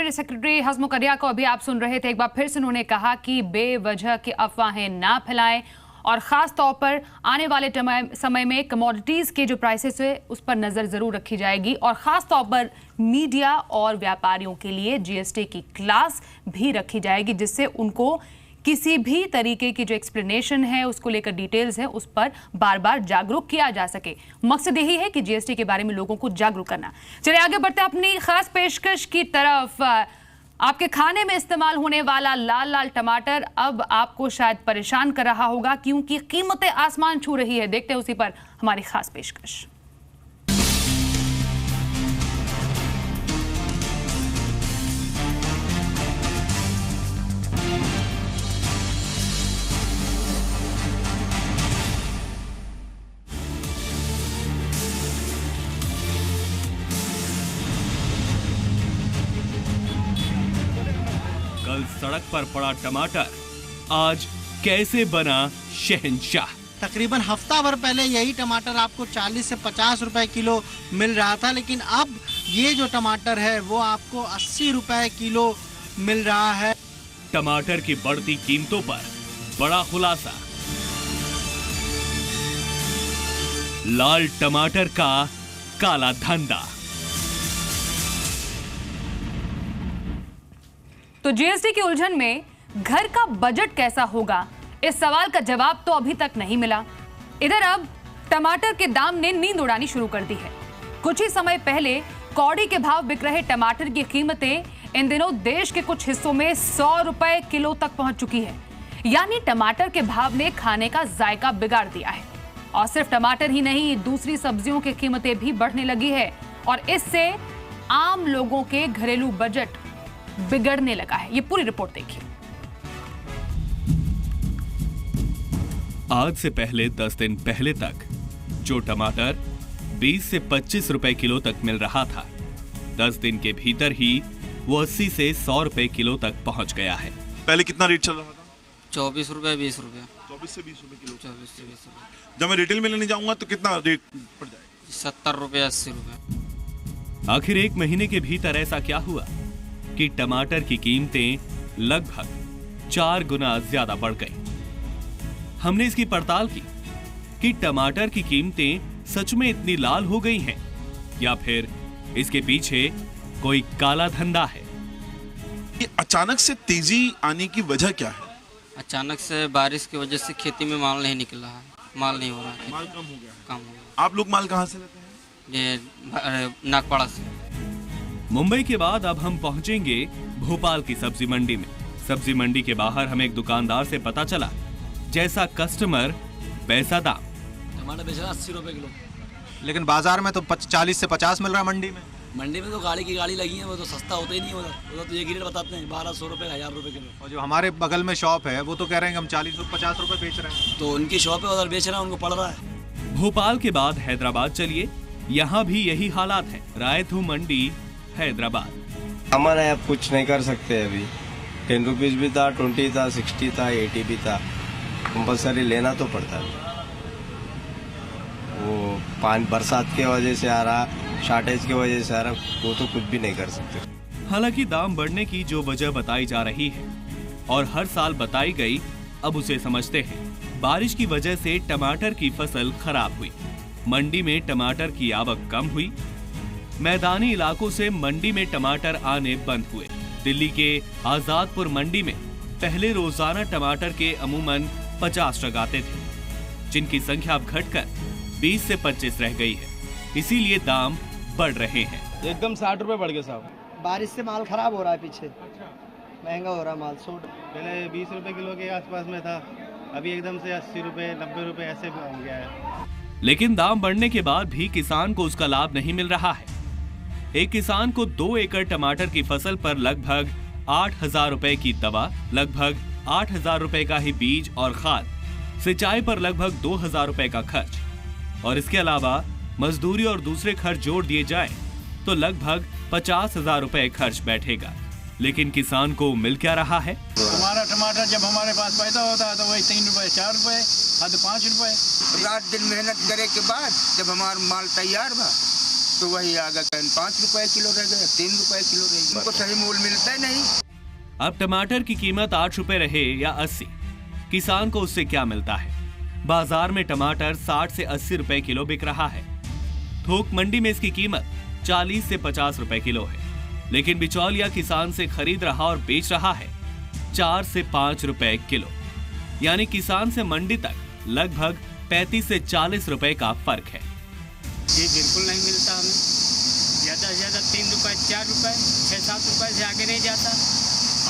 Cabinet secretary Hasmukh Adhia को अभी आप सुन रहे थे। एक बार फिर से उन्होंने कहा कि बेवजह की अफवाहें ना फैलाएं और ख़ास तौर पर आने वाले समय में कमोडिटीज़ के जो प्राइसेस है उस पर नज़र ज़रूर रखी जाएगी और ख़ास तौर पर मीडिया और व्यापारियों के लिए जीएसटी की क्लास भी रखी जाएगी, जिससे उनको किसी भी तरीके की जो एक्सप्लेनेशन है उसको लेकर डिटेल्स है उस पर बार बार जागरूक किया जा सके। मकसद यही है कि जीएसटी के बारे में लोगों को जागरूक करना। चलिए आगे बढ़ते हैं अपनी खास पेशकश की तरफ। आपके खाने में इस्तेमाल होने वाला लाल लाल टमाटर अब आपको शायद परेशान कर रहा होगा क्योंकि कीमतें आसमान छू रही है। देखते हैं उसी पर हमारी खास पेशकश। कल सड़क पर पड़ा टमाटर आज कैसे बना शहंशाह। तकरीबन हफ्ता भर पहले यही टमाटर आपको 40 से 50 रुपए किलो मिल रहा था, लेकिन अब ये जो टमाटर है वो आपको 80 रुपए किलो मिल रहा है। टमाटर की बढ़ती कीमतों पर बड़ा खुलासा। लाल टमाटर का काला धंधा। तो जीएसटी की उलझन में घर का बजट कैसा होगा, इस सवाल का जवाब तो अभी तक नहीं मिला। इधर अब टमाटर के दाम ने नींद उड़ानी शुरू कर दी है। कुछ ही समय पहले कौड़ी के भाव बिक रहे टमाटर की कीमतें इन दिनों देश के कुछ हिस्सों में 100 रुपए किलो तक पहुंच चुकी है। यानी टमाटर के भाव ने खाने का जायका बिगाड़ दिया है। और सिर्फ टमाटर ही नहीं, दूसरी सब्जियों की कीमतें भी बढ़ने लगी है और इससे आम लोगों के घरेलू बजट बिगड़ने लगा है। ये पूरी रिपोर्ट देखिए। आज से पहले 10 दिन पहले तक जो टमाटर 20 से 25 रुपए किलो तक मिल रहा था, 10 दिन के भीतर ही वो 80 से 100 रुपए किलो तक पहुंच गया है। पहले कितना रेट चल रहा था? 24 रुपए 20 रुपए। 24 से 20 रुपए किलो। 24 से 20 रुपए। जब मैं रिटेल में लेने जाऊंगा तो कितना रेट पड़ जाएगा? 70 रुपए 80 रुपए। आखिर एक महीने के भीतर ऐसा क्या हुआ कि टमाटर की कीमतें लगभग 4 गुना ज्यादा बढ़ गई। हमने इसकी पड़ताल की कि टमाटर की कीमतें सच में इतनी लाल हो गई हैं या फिर इसके पीछे कोई काला धंधा है। ये अचानक से तेजी आने की वजह क्या है? अचानक से बारिश की वजह से खेती में माल नहीं निकल रहा है, माल नहीं हो रहा है, माल कम हो गया है। कम हो गया। आप लोग माल कहाँ से लेते हैं? ये नागपाड़ा से। मुंबई के बाद अब हम पहुंचेंगे भोपाल की सब्जी मंडी में। सब्जी मंडी के बाहर हमें एक दुकानदार से पता चला, जैसा कस्टमर वैसा दाम। टमाटर बेच रहा 80 रुपए किलो, लेकिन बाजार में तो 40 से 50 मिल रहा है। मंडी में तो गाड़ी की गाड़ी लगी है, वो तो सस्ता होता ही नहीं होता। उधर तो ये रेट बताते हैं 1200 रुपए 1000 रुपए किलो। और जो हमारे बगल में शॉप है वो तो कह रहे हैं कि हम 40-50 रुपए बेच रहे हैं। तो उनकी शॉप है, उधर बेच रहे हैं, उनको पड़ रहा है। भोपाल के बाद हैदराबाद चलिए, यहाँ भी यही हालात है। रायथू मंडी हैदराबाद। हमारे आप कुछ नहीं कर सकते। अभी 10 रुपीज भी था, 20 था, 60 था, 80 भी था। कंपल्सरी लेना तो पड़ता है। वो पानी बरसात के वजह से आ रहा, शॉर्टेज की वजह से आ रहा, वो तो कुछ भी नहीं कर सकते। हालांकि दाम बढ़ने की जो वजह बताई जा रही है और हर साल बताई गई, अब उसे समझते हैं। बारिश की वजह से टमाटर की फसल खराब हुई, मंडी में टमाटर की आवक कम हुई, मैदानी इलाकों से मंडी में टमाटर आने बंद हुए। दिल्ली के आजादपुर मंडी में पहले रोजाना टमाटर के अमूमन 50 ट्रक आते थे, जिनकी संख्या अब घटकर 20 से 25 रह गई है। इसीलिए दाम बढ़ रहे हैं। एकदम 60 रुपए बढ़ गए साहब। बारिश से माल खराब हो रहा है, पीछे महंगा हो रहा है माल। पहले 20 रुपए किलो के आसपास में था, अभी एकदम से 80 रुपए 90 रुपए ऐसे हो गया है। लेकिन दाम बढ़ने के बाद भी किसान को उसका लाभ नहीं मिल रहा है। एक किसान को 2 एकड़ टमाटर की फसल पर लगभग 8,000 रुपए की दवा, लगभग 8,000 रुपए का ही बीज और खाद, सिंचाई पर लगभग 2,000 रुपए का खर्च और इसके अलावा मजदूरी और दूसरे खर्च जोड़ दिए जाए तो लगभग 50,000 रुपए खर्च बैठेगा। लेकिन किसान को मिल क्या रहा है? हमारा टमाटर जब हमारे पास पैदा होता है तो वही 3 रुपए 4 रुपए, हद 5 रुपए। रात दिन मेहनत करे के बाद जब हमारा माल तैयार बा तो वही आ गया 5 रुपए किलो रह गया, 3 रुपए किलो रह गया, उनको सही मूल्य मिलता ही नहीं। अब टमाटर की कीमत 8 रुपए रहे या 80, किसान को उससे क्या मिलता है? बाजार में टमाटर 60 से 80 रुपए किलो बिक रहा है। थोक मंडी में इसकी कीमत 40 से 50 रुपए किलो है, लेकिन बिचौलिया किसान से खरीद रहा और बेच रहा है 4 से 5 रुपए किलो। यानी किसान से मंडी तक लगभग 35 से 40 रुपए का फर्क है। जी बिल्कुल नहीं मिलता हमें, ज़्यादा से ज़्यादा 3 रुपए 4 रुपए 6-7 रुपए से आगे नहीं जाता।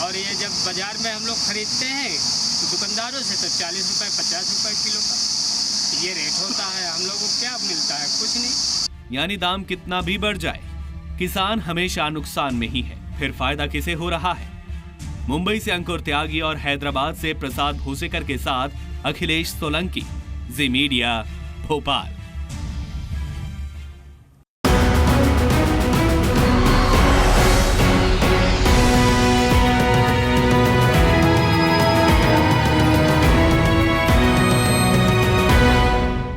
और ये जब बाजार में हम लोग खरीदते हैं तो दुकानदारों से तो 40 रुपए 50 रुपए किलो का ये रेट होता है, हम लोगों को क्या मिलता है? कुछ नहीं। यानी दाम कितना भी बढ़ जाए, किसान हमेशा नुकसान में ही है। फिर फायदा किसे हो रहा है? मुंबई से अंकुर त्यागी और हैदराबाद से प्रसाद भूसेकर के साथ अखिलेश सोलंकी, जी मीडिया, भोपाल।